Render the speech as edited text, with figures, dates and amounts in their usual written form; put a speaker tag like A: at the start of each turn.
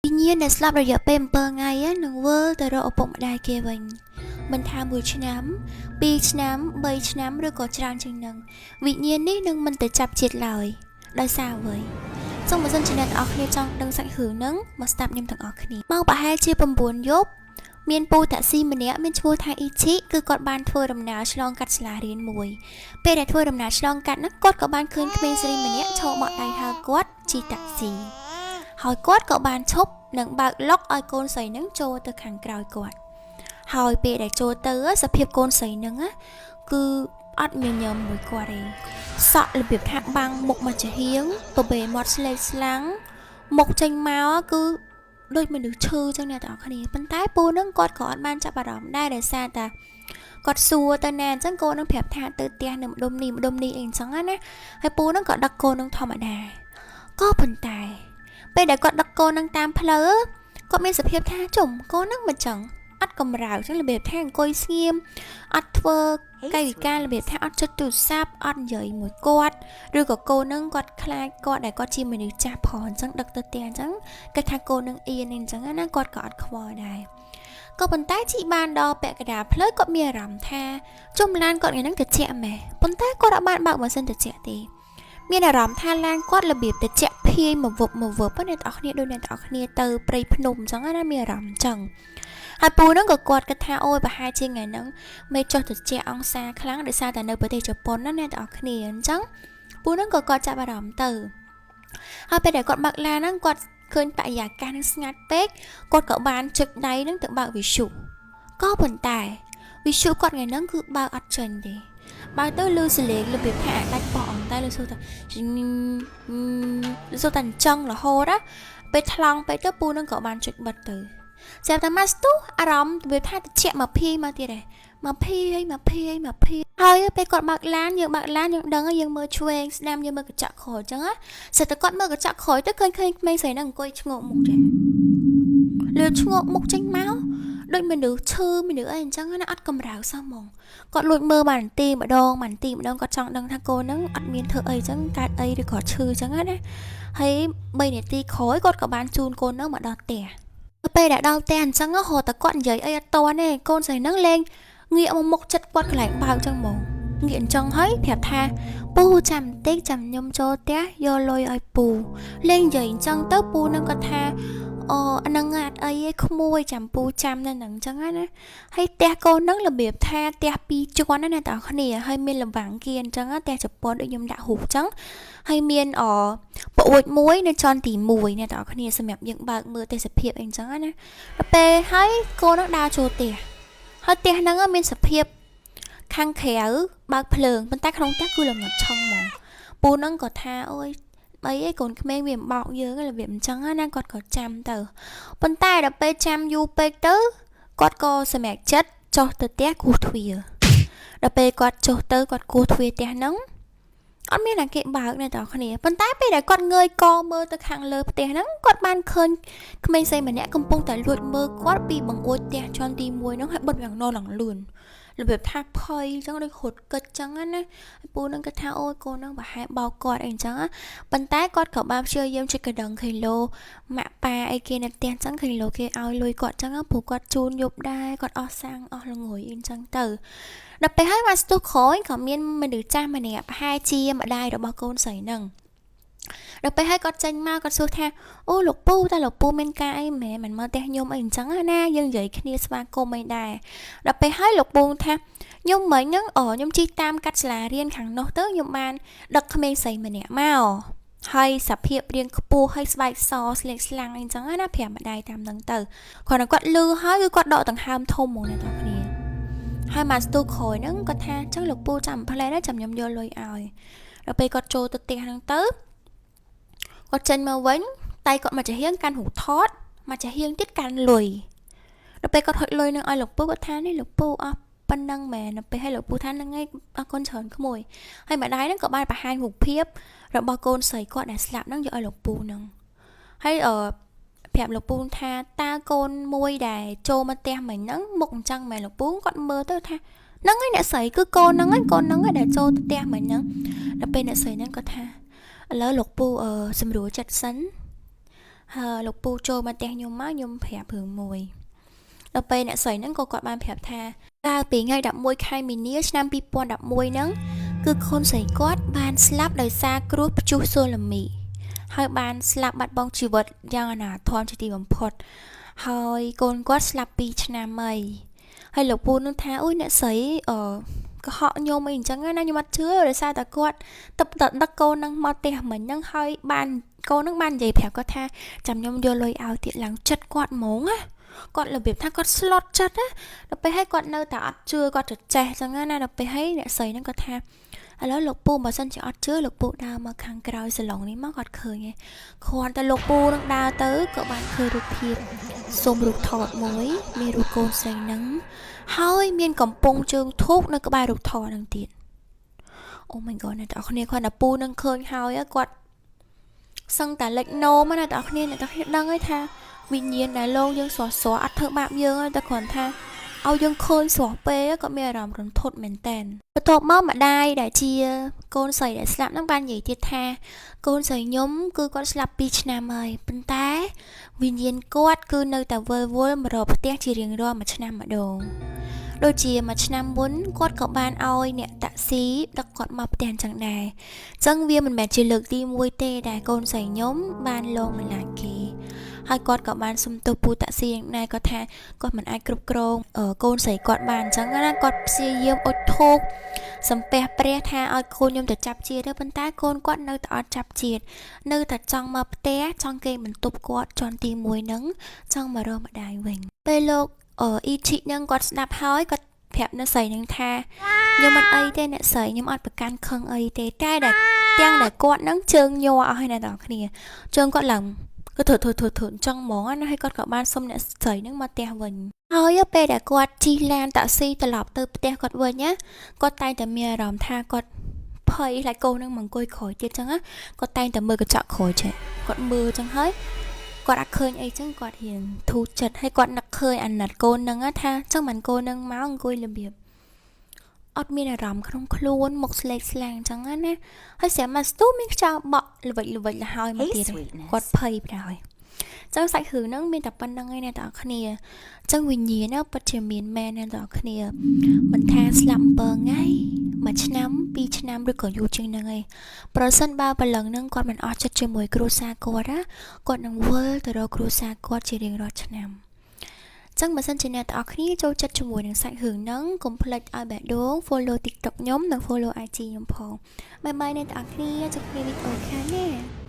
A: Tuy nhiên để slap រយៈពេល7ថ្ងៃនឹងវិលទៅរកឪពុកម្ដាយគេវិញមិនថា1ឆ្នាំ2ឆ្នាំ3ឆ្នាំឬក៏ច្រើនជាងនឹងវិញ្ញាណនេះនឹងមិនទៅចាប់ជាតិឡើយដោយសារអ្វីសូមបើសិនជាអ្នកទាំងអស់គ្នាចង់ដឹងសាច់រឿងហ្នឹងមកស្ដាប់ខ្ញុំទាំងអស់គ្នាមកប្រហែលជា9យប់មានពូតាក់ស៊ីម្នាក់មានឈ្មោះថាអ៊ីឈីគឺគាត់បានធ្វើដំណើរឆ្លងកាត់សាលារៀនមួយពេលដែលធ្វើដំណើរឆ្លងកាត់ហ្នឹងគាត់ក៏បានឃើញក្មេងស្រីម្នាក់ឈរបក់ដៃហៅគាត់ជីតាក់ស៊ីហើយគាត់ក៏បានឈប់និងបើកឡុកឲ្យកូនស្រីហ្នឹងចូលទៅខាងក្រោយគាត់ហើយពេលដែលចូលទៅសភាពកូនស្រីហ្នឹងគឺអត់ញញឹមមួយគាត់ទេសក់របៀបថាបាំងមុខមកចាហៀងទៅបេមាត់ស្លេកស្លាំងមុខចេញមកគឺដូចមនុស្សឈឺចឹងអ្នកទាំងអស់គ្នាប៉ុន្តែពូហ្នឹងគាត់ក៏អត់បានចាប់អារម្មណ៍ដែរដោយសារតែគាត់សួរទៅណាអញ្ចឹងកូននឹងប្រាប់ថាទៅផ្ទះនៅម្ដុំនេះអីអញ្ចឹងណាហើយពូហ្នឹងក៏ដឹកកូននឹងធម្មតាក៏ប៉ុន្តែពេលដែលគាត់ដឹកកូននឹងតាមផ្លូវគាត់មានសភាពថាជុំកូននឹងមិនចឹងអត់កំរើចឹងរបៀបថាអង្គុយស្ងៀមអត់ធ្វើកាយវិការរបៀបថាអត់ចុចទូរស័ព្ទអត់និយាយមួយគាត់ឬក៏កូននឹងគាត់ខ្លាចគាត់ដែលគាត់ជាមនុស្សចាស់ផងអញ្ចឹងដឹកទៅផ្ទះអញ្ចឹងគាត់ថាកូននឹងអៀនអញ្ចឹងណាគាត់ក៏អត់ខ្វល់ដែរក៏ប៉ុន្តែជីបានដល់ពាក់កណ្ដាលផ្លូវគាត់មានអារម្មណ៍ថាជុំឡានគាត់ថ្ងៃហ្នឹងត្រជាក់ម៉េះប៉ុន្តែគាត់អត់បានបើកម៉ាស៊ីនត្រជាក់ទេមានអារម្មណ៍ថាឡានគាត់របៀបត្រជាក់ភាយមកវឹបអ្នកទាំងអស់គ្នាដូចអ្នកទាំងអស់គ្នាទៅព្រៃភ្នំអញ្ចឹងណាមានអារម្មណ៍អញ្ចឹងហើយពូហ្នឹងក៏គាត់គិតថាអូយប្រហែលជាថ្ងៃហ្នឹងមេចុះត្រជាក់អង្សាខ្លាំងដោយសារតែនៅប្រទេសជប៉ុនណាអ្នកទាំងអស់គ្នាអញ្ចឹងពូហ្នឹងក៏គាត់ចាប់អារម្មណ៍ទៅហើយពេលដែលគាត់បើកឡានហ្នឹងគាត់ឃើញបរិយាកាសហ្នឹងស្ងាត់ពេកគាត់ក៏បានចុចដៃហ្នឹងទៅបើកវិទ្យុក៏ប៉ុន្តែវិទ្យុគាត់ថ្ងៃហ្នឹងគឺបើកអត់ចេញទេបើទៅលឺសលេងរបៀបថាដាច់បោះអង្តែលឺសូតែអញ្ចឹងរហូតណាពេលថ្លង់ពេកទៅពូនឹងក៏បានចុចបិទទៅស្រាប់តែម៉ាស្ទូអារម្មណ៍របៀបថាត្រជាក់មកភីមកទៀតឯងមកភីហើយពេលគាត់បើកឡានយើងដឹងយើងមើលឆ្វេងស្ដាំយើងមើលកញ្ចក់ក្រោយអញ្ចឹងណាស្រាប់តែគាត់មើលកញ្ចក់ក្រោយទៅឃើញក្មេងស្រីហ្នឹងអង្គុយឆ្ងក់មុខចេះលឿនឆ្ងក់មុខចេញមកដូចមនុស្សឈឺមនុស្សអីអញ្ចឹងណាអត់កំរើសោះហ្មងគាត់លួចមើលបាននាទីម្ដងគាត់ចង់ដឹងថាកូនហ្នឹងអត់មានធ្វើអីអញ្ចឹងកើតអីឬក៏ឈឺអញ្ចឹងណាហើយ3នាទីក្រោយគាត់ក៏បានជូនកូនហ្នឹងមកដល់ផ្ទះពេលដែលដល់ផ្ទះអញ្ចឹងហៅតែគាត់និយាយអីអត់តន់ទេកូនស្រីហ្នឹងលេងងាកមកមុខចិត្តគាត់កន្លែងបើកអញ្ចឹងហ្មងងាកអញ្ចឹងហើយប្រាប់ថាពូចាំបន្តិចចាំខ្ញុំចូលផ្ទះយកលុយឲ្យពូលេងនិយាយអញ្ចឹងទៅពូនឹងគាត់ថាអូអានឹងអត់អីឯងក្មួយចាំពូចាំនៅនឹងអញ្ចឹងណាហើយផ្ទះកូននឹងរបៀបថាផ្ទះ2ជាន់ណាអ្នកទាំងគ្នាហើយមានលវាំងគៀនអញ្ចឹងផ្ទះជប៉ុនដូចខ្ញុំដាក់រូបអញ្ចឹងហើយមានប្អួចមួយនៅជាន់ទី1អ្នកទាំងគ្នាសម្រាប់យើងបើកមើលទេសភាពអីអញ្ចឹងណាដល់ពេលហើយកូននឹងដើរចូលផ្ទះហើយផ្ទះហ្នឹងមានសភាពខាងក្រៅបើកភ្លើងប៉ុន្តែក្នុងផ្ទះគឺល្ងឹតឆឹងហ្មងពូនឹងក៏ថាអូយអីឯងកូនក្មេងវាមិនបោកយើងរបៀបអញ្ចឹងណាគាត់ក៏ចាំទៅប៉ុន្តែដល់ពេលចាំយូរពេកទៅគាត់ក៏សម្រេចចិត្តចុះទៅផ្ទះគោះទ្វារដល់ពេលគាត់ចុះទៅគាត់គោះទ្វារផ្ទះហ្នឹងអត់មានអ្នកគេបើកទេតើគ្នាប៉ុន្តែពេលដែលគាត់ងើយកមើលទៅខាងលើផ្ទះហ្នឹងគាត់បានឃើញក្មេងស្រីម្នាក់កំពុងតែលួចមើលគាត់ពីបង្អួចផ្ទះជាន់ទី1ហ្នឹងហើយបិទយ៉ាងណឡើងលឿនរបៀបថាភ័យអញ្ចឹងដូចរត់កិច្ចអញ្ចឹងណាពូនឹងគាត់ថាអូយកូននឹងប្រហែលបោកគាត់អីអញ្ចឹងប៉ុន្តែគាត់ក៏បានព្យាយាមជួយកដងគីឡូម៉ាក់ប៉ាអីគេនៅផ្ទះអញ្ចឹងគីឡូគេឲ្យលុយគាត់អញ្ចឹងព្រោះគាត់ជូនយប់ដែរគាត់អស់សាំងអស់ល្ងុយអីអញ្ចឹងទៅដល់ពេលហើយមកស្ទុះក្រោយក៏មានមនុស្សចាស់ម្នាក់ប្រហែលជាម្ដាយរបស់កូនស្រីហ្នឹងដល់ពេលហើយគាត់ចេញមកគាត់សួរថាអូលោកពូតើលោកពូមានការអីមែនមិនមកផ្ទះខ្ញុំអីអញ្ចឹងណាយើងនិយាយគ្នាស្វាគមន៍អីដែរដល់ពេលហើយលោកពូថាខ្ញុំមិញហ្នឹងខ្ញុំជិះតាមកាត់សាលារៀនខាងនោះទៅខ្ញុំបានដឹកក្មេងស្រីម្នាក់មកហើយសភាពរៀងខ្ពស់ហើយស្បែកសស្លេកស្លាំងអីអញ្ចឹងណាប្រាប់ម្ដាយតាមហ្នឹងទៅគាត់លឺហើយគឺគាត់ដកដង្ហើមធំហ្មងអ្នកទាំងគ្នាហើយមកស្ទូក្រោយហ្នឹងគាត់ថាអញ្ចឹងលោកពូចាំផ្លែណាចាំខ្ញុំយកលុយឲ្យដល់ពេលគាត់ចូលទៅផ្ទះហ្នឹងទៅគាត់ចេញមកវិញតែគាត់មកចាហៀងកាន់រូបថតមកចាហៀងទៀតកាន់លុយដល់ពេលគាត់ហុចលុយនឹងឲ្យលោកពូគាត់ថានេះលោកពូអស់ប៉ុណ្ណឹងមែនដល់ពេលឲ្យលោកពូថាហ្នឹងឯងអរគុណច្រើនក្មួយហើយម្ដាយហ្នឹងក៏បានបង្ហាញរូបភាពរបស់កូនស្រីគាត់ដែលស្លាប់ហ្នឹងយកឲ្យលោកពូហ្នឹងហើយប្រាប់លោកពូថាតើកូនមួយដែលចូលមកផ្ទះមិញហ្នឹងមុខអញ្ចឹងមែនលោកពូគាត់មើលទៅថាហ្នឹងឯងអ្នកស្រីគឺកូនហ្នឹងឯងដែលចូលទៅផ្ទះមិញហ្នឹងដល់ពេលអ្នកស្រីហ្នឹងគាត់ថាឥឡូវលោកពូសម្រួលចិត្តសិន លោកពូចូលមកផ្ទះខ្ញុំមកខ្ញុំប្រាប់រឿងមួយដល់ពេលអ្នកស្រីហ្នឹងក៏គាត់បានប្រាប់ថាកាលពីថ្ងៃ11ខែមីនាឆ្នាំ2011ហ្នឹងគឺកូនស្រីគាត់បានស្លាប់ដោយសារគ្រោះព្យុះសូឡាមីហើយបានស្លាប់បាត់បង់ជីវិតយ៉ាងអនាថមជាទីបំផុតហើយកូនគាត់ស្លាប់2ឆ្នាំហើយលោកពូនឹងថាអូយអ្នកស្រីកុហកខ្ញុំអីអញ្ចឹងណាខ្ញុំអត់ជឿដោយសារតែគាត់ទឹកដឹកកូននឹងមកផ្ទះមិញហ្នឹងហើយបានកូននឹងបាននិយាយប្រាប់គាត់ថាចាំខ្ញុំយកលុយឲ្យទៀតឡើងចិត្តគាត់ហ្មងណាគាត់របៀបថាគាត់ស្លុតចិត្តណាដល់ពេលឲ្យគាត់នៅតែអត់ជឿគាត់ទៅចេះអញ្ចឹងណាដល់ពេលឲ្យអ្នកស្រីហ្នឹងគាត់ថាឥឡូវលោកពូបើសិនជាអត់ជឿលោកពូដើរមកខាងក្រោយសាឡុងនេះមកគាត់ឃើញឯងគ្រាន់តែលោកពូនឹងដើរទៅក៏បានឃើញរូបភាពសូមរូបថតមួយមានរូបកូនស្រីហ្នឹងហើយមានកំពង់ជើងធូបនៅក្បែររូបថតហ្នឹងទៀតអូ my god អ្នកទាំងអស់គ្នាគាត់តែពូនឹងឃើញហើយគាត់សឹងតែលេចនោមណាអ្នកទាំងអស់គ្នាដឹងហើយថាវិញ្ញាណដែលលោកយើងស្រស់អត់ធ្វើបាបយើងតែគ្រាន់ថាឲ្យយើងឃើញស្រស់ពេកក៏មានអារម្មណ៍រន្ធត់មែនតើបន្ទាប់មកម្ដាយដែលជាកូនស្រីដែលស្លាប់ហ្នឹងបាននិយាយទៀតថាកូនស្រីខ្ញុំគឺគាត់ស្លាប់2ឆ្នាំហើយប៉ុន្តែវិញ្ញាណគាត់គឺនៅតែវិលវល់មករកផ្ទះជារៀងរាល់មួយឆ្នាំម្ដងដូចជាមួយឆ្នាំមុនគាត់ក៏បានឲ្យអ្នកតាក់ស៊ីដឹកគាត់មកផ្ទះអញ្ចឹងដែរអញ្ចឹងវាមិនមែនជាលើកទី1ទេដែលកូនស្រីខ្ញុំបានលងបន្លាចគេហើយគាត់ក៏បានសុំទោសពូតាក់ស៊ីដែរគាត់ថាគាត់មិនអាចគ្រប់គ្រងកូនស្រីគាត់បានអញ្ចឹងណាគាត់ព្យាយាមអុជធូបសំពះព្រះថាឲ្យកូនខ្ញុំទៅចាប់ជាតិទៅប៉ុន្តែកូនគាត់នៅតែអត់ចាប់ជាតិនៅតែចង់មកផ្ទះចង់គេបន្ទប់គាត់ជាន់ទី1ហ្នឹងចង់មករកម្ដាយវិញពេលលោកអ៊ីឈីហ្នឹងគាត់ស្ដាប់ហើយគាត់ប្រាប់អ្នកស្រីហ្នឹងថាខ្ញុំអត់អីទេអ្នកស្រីខ្ញុំអត់ប្រកាន់ខឹងអីទេតែដែលទាំងដែលគាត់ហ្នឹងជើងញ័រអស់ហើយអ្នកទាំងគ្នាជើងគាត់ឡើងក៏ធ្វើចង់ហ្មងណាហើយគាត់ក៏បានសុំអ្នកស្រីហ្នឹងមកផ្ទះវិញហើយពេលដែលគាត់ជិះឡានតាក់ស៊ីត្រឡប់ទៅផ្ទះគាត់វិញណាគាត់តែងតែមានអារម្មណ៍ថាគាត់ភ័យខ្លាចកូនហ្នឹងមកអង្គុយក្រោយទៀតចឹងណាគាត់តែងតែមើលកញ្ចក់ក្រោយចេះគាត់មើលចឹងហើយគាត់អត់ឃើញអីចឹងគាត់រៀងធូរចិត្តហើយគាត់នឹកឃើញអាណិតកូនហ្នឹងថាចឹងមិនកូនហ្នឹងមកអង្គុយរបៀបអត់មានអារម្មណ៍ក្នុងខ្លួនមុខស្លេកស្លាំងចឹងណាហើយស្រាប់មកស្ទូមានខ្យល់បក់ល្វិចលហើយមកទៀតគាត់ភ័យប្រហើយចឹងសាច់រឿងហ្នឹងមានតែប៉ុណ្្នឹងឯងអ្នកទាំងអស់គ្នាចឹងវិញ្ញាណពិតជាមានមែនអ្នកទាំងអស់គ្នាមិនថាស្លាប់7ថ្ងៃ1ឆ្នាំ2ឆ្នាំឬក៏យូរជាងហ្នឹងឯងប្រសិនបើព្រលឹងហ្នឹងគាត់មិនអស់ចិត្តជាមួយគ្រួសារគាត់ណាគាត់នឹងវិលទៅរកគ្រួសារគាត់ជារៀងរាល់ឆ្នាំចឹងបើសិនជាអ្នកទាំងអស់គ្នាចូលចិត្តជាមួយនឹងសាច់រឿងហ្នឹងកុំភ្លេចឲ្យបេះដូង follow TikTok ខ្ញុំនិង follow IG ខ្ញុំផងបាយបាយអ្នកទាំងអស់គ្នាជួបគ្នាវីដេអូខាងណា